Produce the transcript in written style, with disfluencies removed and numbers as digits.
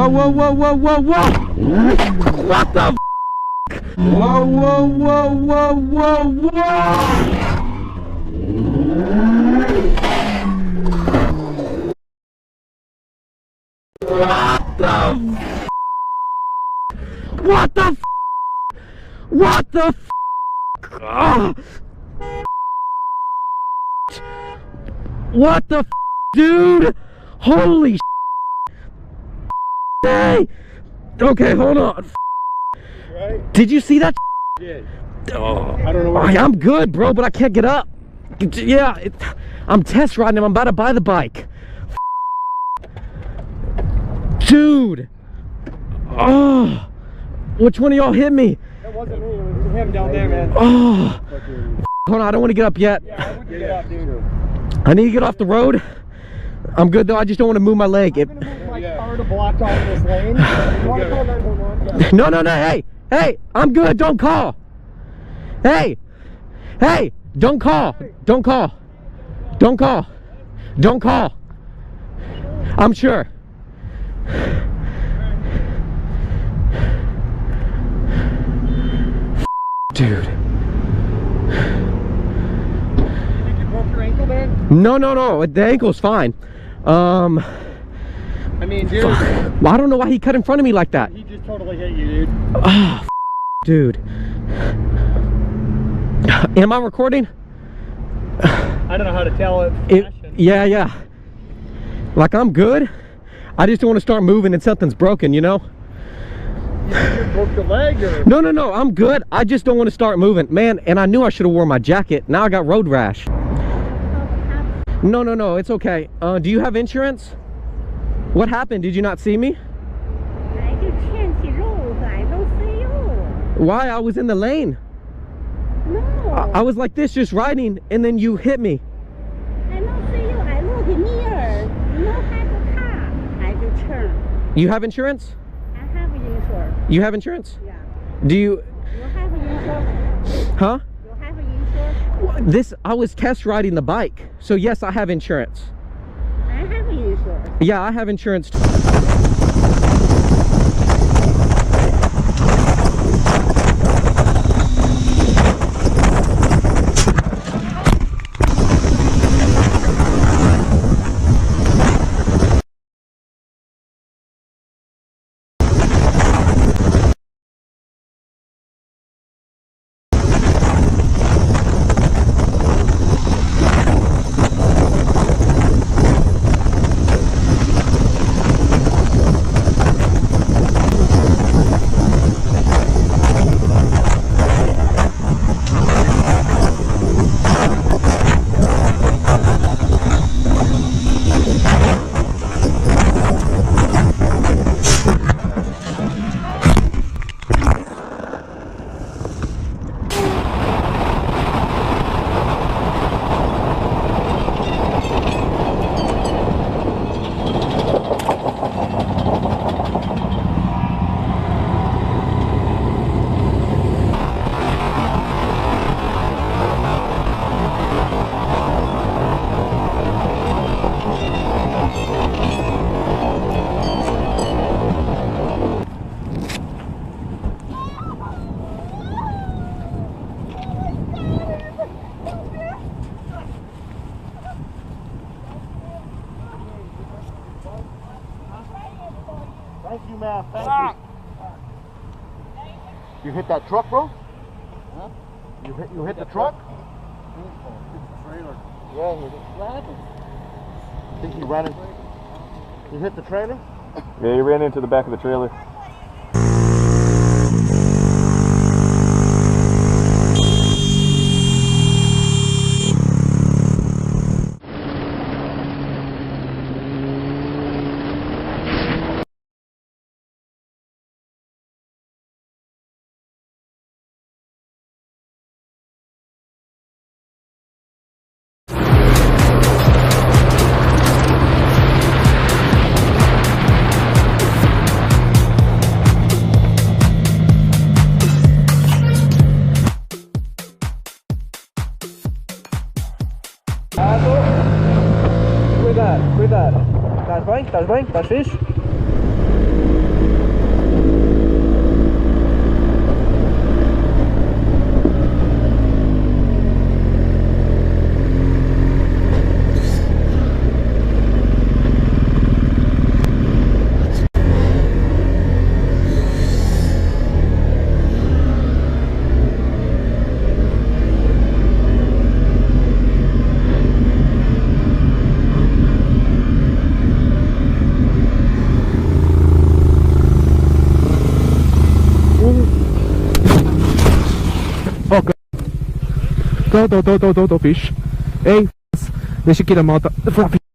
Whoa, whoa, whoa, whoa, whoa, whoa! What the f? Whoa, whoa, whoa, whoa, whoa, whoa! What the f? What the f? What the f? Oh. What the f, dude? Holy sh**. Hey! Okay, hold on. Right? Did you see that? Yeah. Oh, I don't know what I'm good, bro, but I can't get up. Yeah, I'm test riding him. I'm about to buy the bike. Dude. Oh. Which one of y'all hit me? That wasn't me. It was him down there, man. Oh. Hold on, I don't want to get up yet. Yeah, I wouldn't get up, dude. I need to get off the road. I'm good though. I just don't want to move my leg. I'm gonna move my car to block off this lane. You want to call 911? Yeah. No, no, no. Hey, I'm good. Don't call. Hey, don't call. Don't call. Don't call. Don't call. I'm sure. Dude. Did you broke your ankle, man? No, the ankle's fine. I mean, dude. Well, I don't know why he cut in front of me like that. He just totally hit you, dude. Oh, dude. Am I recording? I don't know how to tell it. Yeah. Like, I'm good. I just don't want to start moving and something's broken, you know? You broke the leg or? No, I'm good. I just don't want to start moving. Man, and I knew I should have worn my jacket. Now I got road rash. No, it's okay. Do you have insurance? What happened? Did you not see me? I just changed roads. I don't see you. Why? I was in the lane. No. I was like this, just riding, and then you hit me. I don't see you. I look near. No have a car. I just turn. You have insurance? I have insurance. You have insurance? Yeah. Do you? You have insurance? Huh? You have insurance? I was test riding the bike. So yes, I have insurance. I have insurance. Yeah, I have insurance too. Thank you, man. Thank you. You hit that truck, bro? Huh? You hit the truck? Trailer. Yeah, he hit it. What happened? I think he ran in. He hit the trailer? Yeah, he ran into the back of the trailer. Cuidado. Estás bem? Estás fixe? Go, fish. Hey, they should get him out the fluffy.